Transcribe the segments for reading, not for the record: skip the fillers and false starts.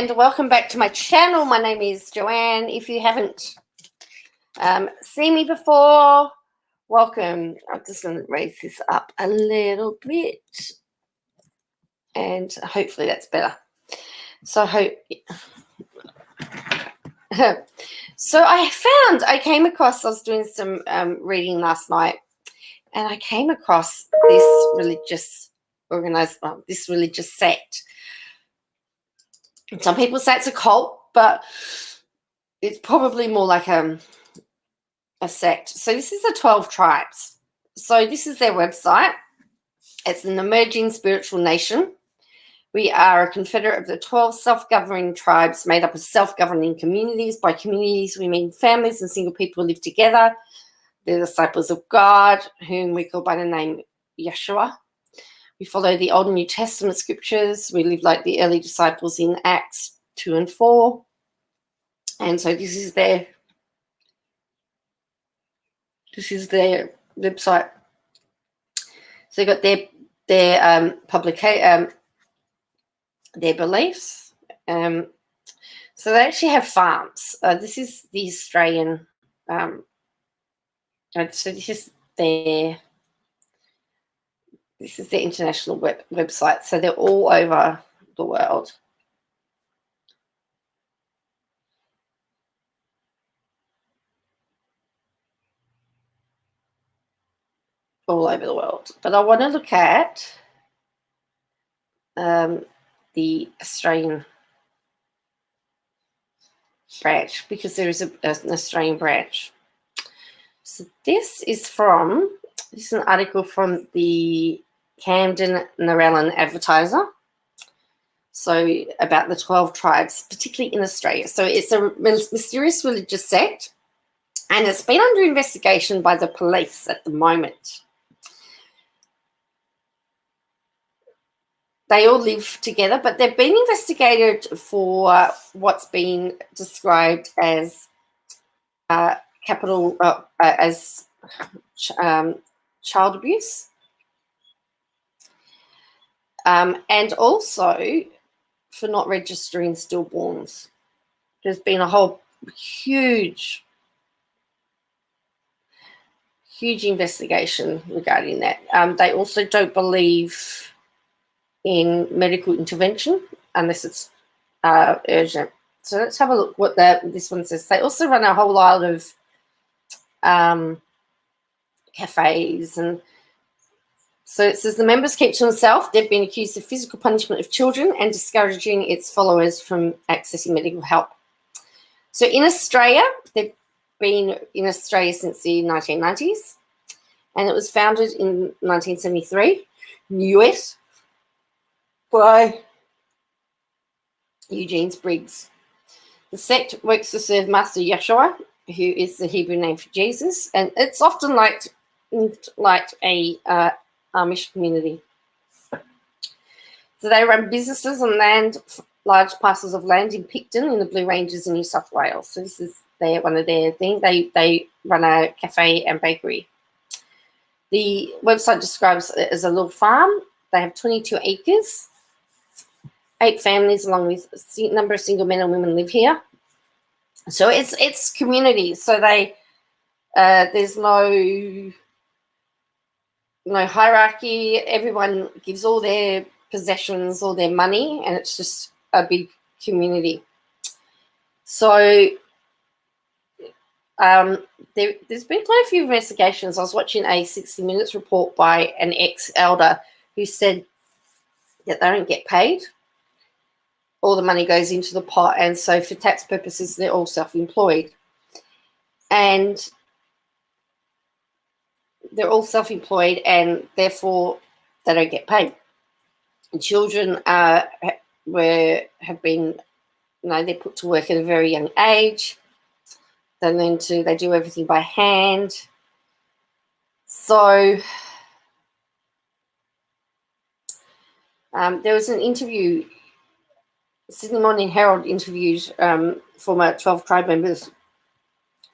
and welcome back to my channel. My name is Joanne. If you haven't seen me before, welcome. I'm just going to raise this up a little bit and hopefully that's better. So I came across, I was doing some reading last night, and I came across this religious sect. Some people say it's a cult, but it's probably more like a sect. So this is the 12 tribes. So this is their website. It's an emerging spiritual nation. We are a confederate of the 12 self-governing tribes made up of self-governing communities. By communities, we mean families and single people who live together. They're disciples of God, whom we call by the name Yeshua. We follow the Old and New Testament scriptures. We live like the early disciples in Acts 2 and 4. And so this is their website. So they've got their beliefs. So they actually have farms. This is the Australian. So this is their international website. So they're all over the world. All over the world. But I want to look at the Australian branch, because there is an Australian branch. So this is an article from the Camden Narellan Advertiser. So about the 12 tribes, particularly in Australia. So it's a mysterious religious sect, and it's been under investigation by the police at the moment. They all live together, but they've been investigated for what's been described as child abuse, and also for not registering stillborns. There's been a whole huge investigation regarding that. They also don't believe in medical intervention unless it's urgent. So let's have a look what this one says. They also run a whole lot of cafes, and so it says the members keep to themselves. They've been accused of physical punishment of children and discouraging its followers from accessing medical help. So in Australia, they've been in Australia since the 1990s, and it was founded in 1973 in the US by Eugene Briggs. The sect works to serve Master Yeshua, who is the Hebrew name for Jesus, and it's often like a Amish community. So they run businesses on large parcels of land in Picton in the Blue Ranges in New South Wales. So this is one of their things. They run a cafe and bakery. The website describes it as a little farm. They have 22 acres. 8 families, along with a number of single men and women, live here. So it's community. So there's no hierarchy. Everyone gives all their possessions, all their money, and it's just a big community. So there's been quite a few investigations. I was watching a 60 Minutes report by an ex-elder who said that they don't get paid. All the money goes into the pot, and so for tax purposes, they're all self-employed. And they're all self-employed, and therefore they don't get paid. And children have been, they're put to work at a very young age. They do everything by hand. So there was an interview. Sydney Morning Herald interviewed former 12 tribe members,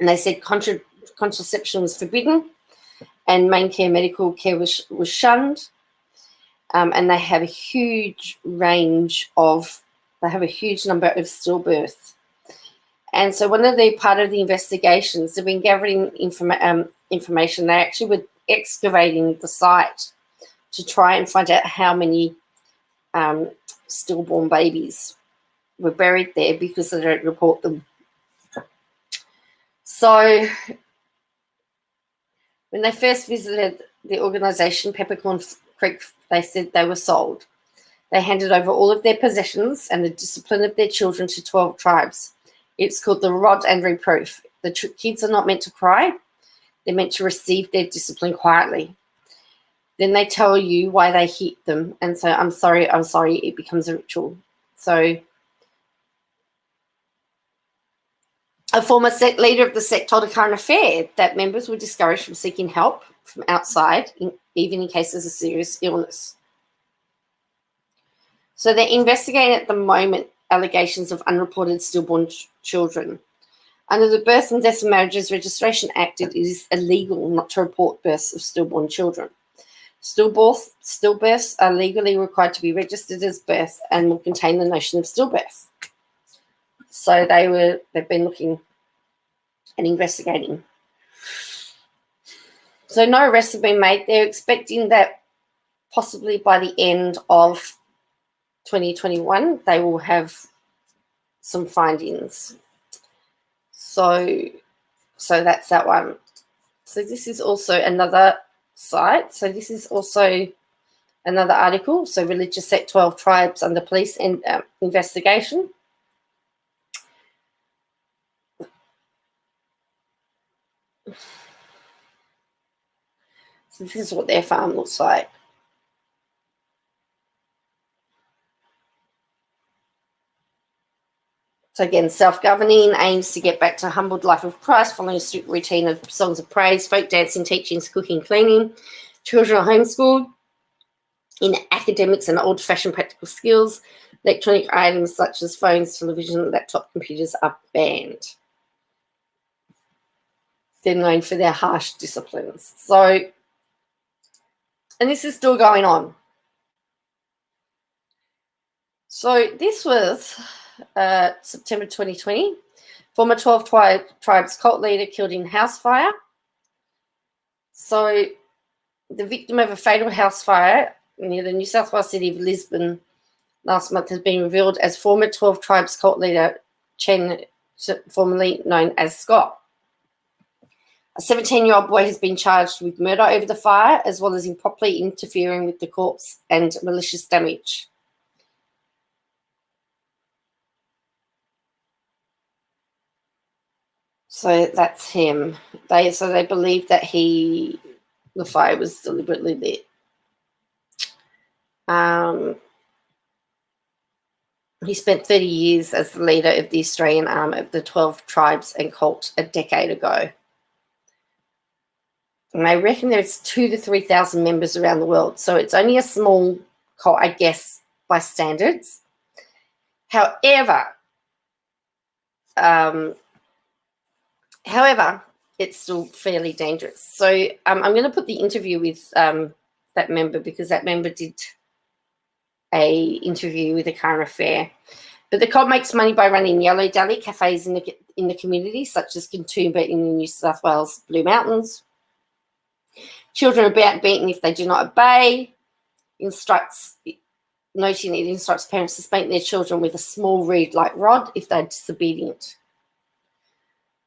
and they said contraception was forbidden and main care medical care was shunned, and they have a huge range of they have a huge number of stillbirths. And so one of the part of the investigations, they've been gathering information. They actually were excavating the site to try and find out how many stillborn babies were buried there, because they don't report them. So when they first visited the organisation, Peppercorn Creek, they said they were sold. They handed over all of their possessions and the discipline of their children to 12 tribes. It's called the rod and reproof. The kids are not meant to cry. They're meant to receive their discipline quietly. Then they tell you why they hit them and say, I'm sorry, it becomes a ritual. So a former sect leader of the sect told a current affair that members were discouraged from seeking help from outside, even in cases of serious illness. So they're investigating at the moment allegations of unreported stillborn children. Under the Birth and Death of Marriages Registration Act, it is illegal not to report births of stillborn children. Stillbirths are legally required to be registered as birth and will contain the notion of stillbirth. So they've been looking and investigating. So no arrests have been made. They're expecting that possibly by the end of 2021 they will have some findings. So that's that one. So this is also another site. So this is also another article. So religious sect 12 tribes under police and investigation. So this is what their farm looks like. So again, self-governing, aims to get back to a humbled life of Christ, following a strict routine of songs of praise, folk dancing, teachings, cooking, cleaning. Children are homeschooled. In academics and old-fashioned practical skills, electronic items such as phones, television, laptop, computers are banned. They're known for their harsh disciplines. So, and this is still going on. So this was September 2020. Former 12 tribes cult leader killed in house fire. So the victim of a fatal house fire near the New South Wales city of Lisbon last month has been revealed as former 12 tribes cult leader Chen, formerly known as Scott. A 17-year-old boy has been charged with murder over the fire, as well as improperly interfering with the corpse and malicious damage. So that's him. They believe that the fire was deliberately lit. He spent 30 years as the leader of the Australian arm of the 12 tribes and cult a decade ago. And they reckon there's 2,000 to 3,000 members around the world. So it's only a small cult, I guess, by standards. However, it's still fairly dangerous. So I'm going to put the interview with that member, because that member did a interview with a current affair. But the cult makes money by running yellow deli cafes in the community, such as Katoomba in the New South Wales Blue Mountains. Children are beaten if they do not obey. Noting it instructs parents to spank their children with a small reed-like rod if they're disobedient.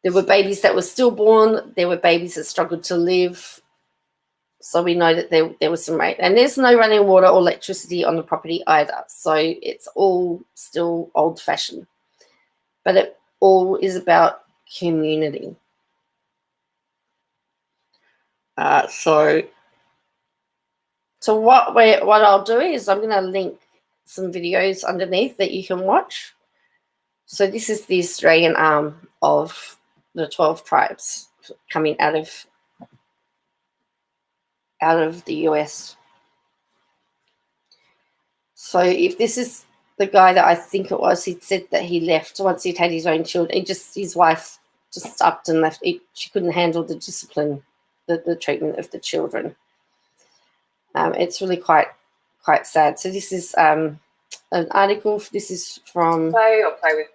There were babies that were stillborn. There were babies that struggled to live. So we know that there was some rape. And there's no running water or electricity on the property either. So it's all still old-fashioned. But it all is about community. So what I'll do is I'm going to link some videos underneath that you can watch. So this is the Australian arm of the 12 tribes coming out of the US. So if this is the guy that I think it was, he'd said that he left once he'd had his own children. His wife just upped and left. She couldn't handle the discipline, the treatment of the children. It's really quite sad. So this is an article. This is from Play or play with.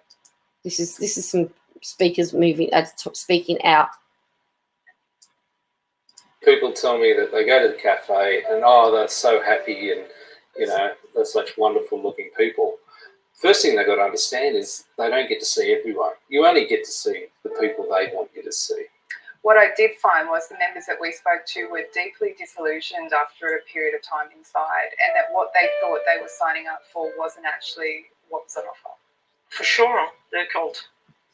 This is some speakers speaking out. People tell me that they go to the cafe and they're so happy and they're such wonderful looking people. First thing they've got to understand is they don't get to see everyone. You only get to see the people they want you to see. What I did find was the members that we spoke to were deeply disillusioned after a period of time inside, and that what they thought they were signing up for wasn't actually what was on offer. For sure, they're a cult.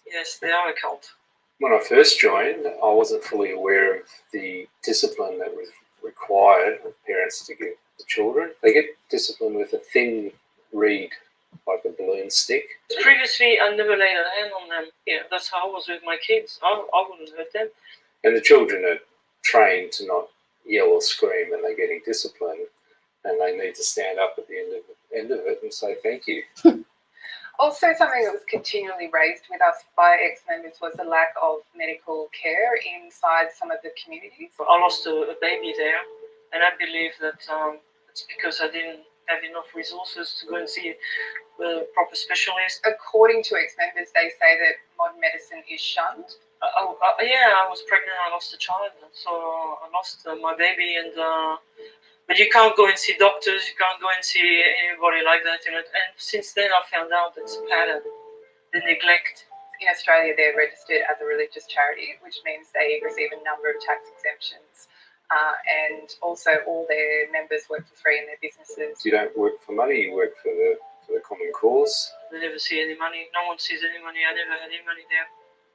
Yes, they are a cult. When I first joined, I wasn't fully aware of the discipline that was required of parents to give the children. They get disciplined with a thin reed, like a balloon stick. Previously, I never laid a hand on them. Yeah, that's how I was with my kids. I wouldn't hurt them. And the children are trained to not yell or scream when they're getting disciplined, and they need to stand up at the end of it and say thank you. Also, something that was continually raised with us by ex-members was the lack of medical care inside some of the communities. I lost a baby there, and I believe that it's because I didn't have enough resources to go and see a proper specialist. According to ex-members, they say that modern medicine is shunned. Yeah, I was pregnant. I lost a child, so I lost my baby, and but you can't go and see doctors. You can't go and see anybody like that. And since then, I found out it's a pattern. The neglect. In Australia, they're registered as a religious charity, which means they receive a number of tax exemptions. And also all their members work for free in their businesses. You don't work for money, you work for the common cause. They never see any money. No one sees any money. I never had any money there.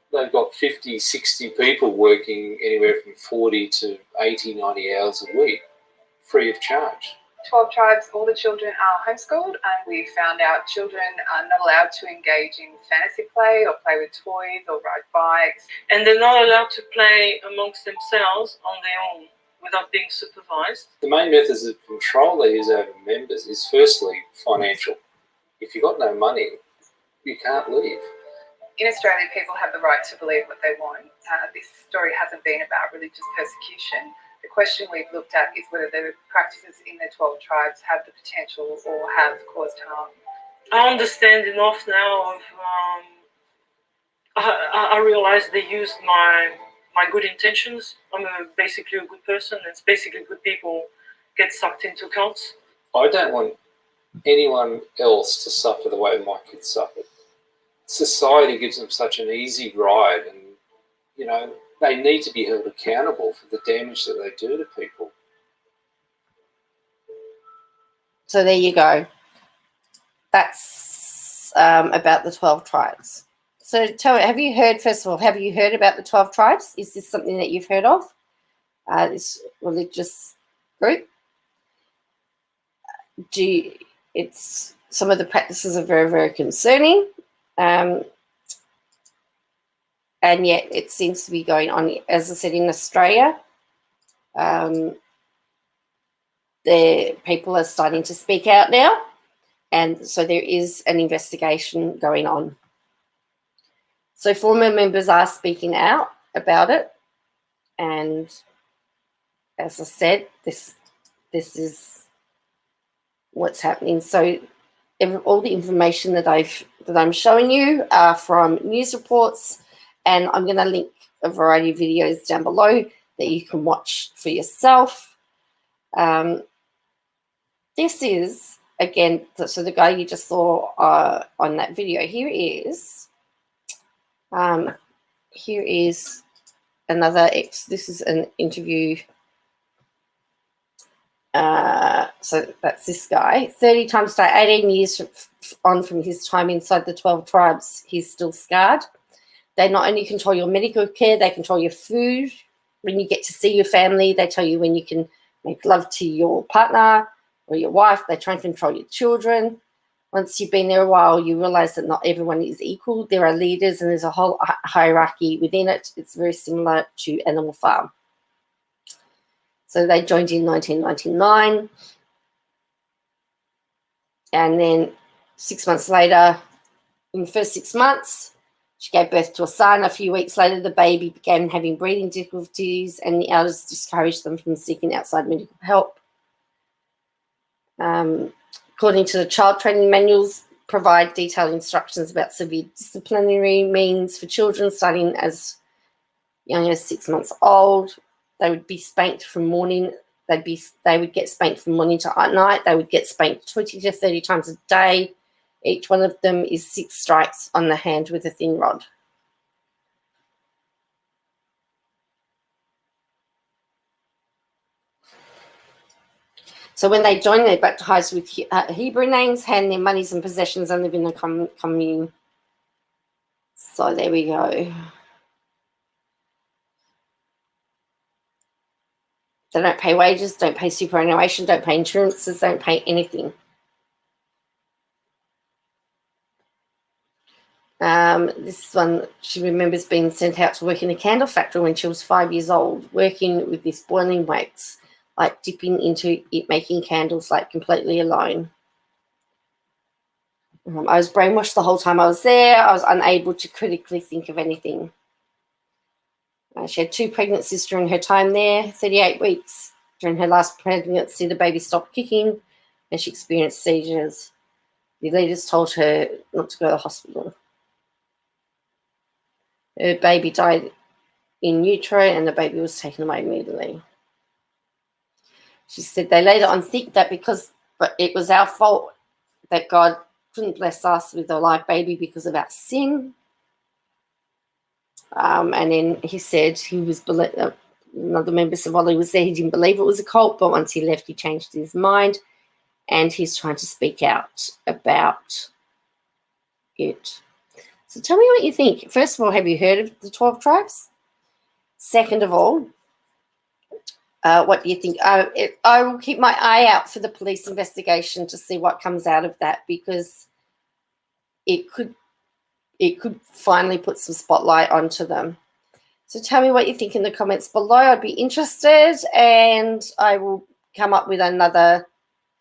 They've got 50, 60 people working anywhere from 40 to 80, 90 hours a week, free of charge. 12 tribes, all the children are homeschooled, and we found out children are not allowed to engage in fantasy play or play with toys or ride bikes. And they're not allowed to play amongst themselves on their own without being supervised. The main methods of control they use over members is firstly financial. If you've got no money, you can't leave. In Australia, people have the right to believe what they want. This story hasn't been about religious persecution. The question we've looked at is whether the practices in the 12 tribes have the potential or have caused harm. I understand enough now of, I realized they used my good intentions. I'm basically a good person. It's basically good people get sucked into cults. I don't want anyone else to suffer the way my kids suffered. Society gives them such an easy ride, and they need to be held accountable for the damage that they do to people. So there you go. That's about the 12 tribes. So tell me, have you heard about the 12 tribes? Is this something that you've heard of? This religious group? Some of the practices are very, very concerning. And yet it seems to be going on, as I said, in Australia. The people are starting to speak out now, and so there is an investigation going on. So former members are speaking out about it, and as I said, this is what's happening. So all the information that I'm showing you are from news reports, and I'm going to link a variety of videos down below that you can watch for yourself. This is, again, so the guy you just saw on that video, here is another this is an interview. So that's this guy. 30 times a day, 18 years on from his time inside the 12 tribes, he's still scarred. They not only control your medical care, they control your food. When you get to see your family, they tell you when you can make love to your partner or your wife. They try and control your children. Once you've been there a while, you realize that not everyone is equal. There are leaders and there's a whole hierarchy within it. It's very similar to Animal Farm. So they joined in 1999. And then 6 months later, in the first 6 months, she gave birth to a son. A few weeks later, the baby began having breathing difficulties, and the elders discouraged them from seeking outside medical help. According to the child training manuals, provide detailed instructions about severe disciplinary means for children starting as young as 6 months old. They would be spanked from morning. They would get spanked from morning to night. They would get spanked 20 to 30 times a day. Each one of them is 6 strikes on the hand with a thin rod. So when they join, they're baptized with Hebrew names, hand their monies and possessions, and live in a commune. So there we go. They don't pay wages, don't pay superannuation, don't pay insurances, don't pay anything. This one, she remembers being sent out to work in a candle factory when she was 5 years old, working with this boiling wax, like dipping into it, making candles, like completely alone. I was brainwashed the whole time I was there. I was unable to critically think of anything. She had 2 pregnancies during her time there, 38 weeks. During her last pregnancy, the baby stopped kicking and she experienced seizures. The leaders told her not to go to the hospital. Her baby died in utero and the baby was taken away immediately. She said they later on think that but it was our fault that God couldn't bless us with a live baby because of our sin. And then he said another member said while he was there, he didn't believe it was a cult, but once he left, he changed his mind and he's trying to speak out about it. So tell me what you think. First of all, have you heard of the 12 tribes? Second of all, what do you think? I will keep my eye out for the police investigation to see what comes out of that, because it could finally put some spotlight onto them. So tell me what you think in the comments below. I'd be interested, and I will come up with a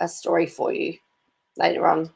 story for you later on.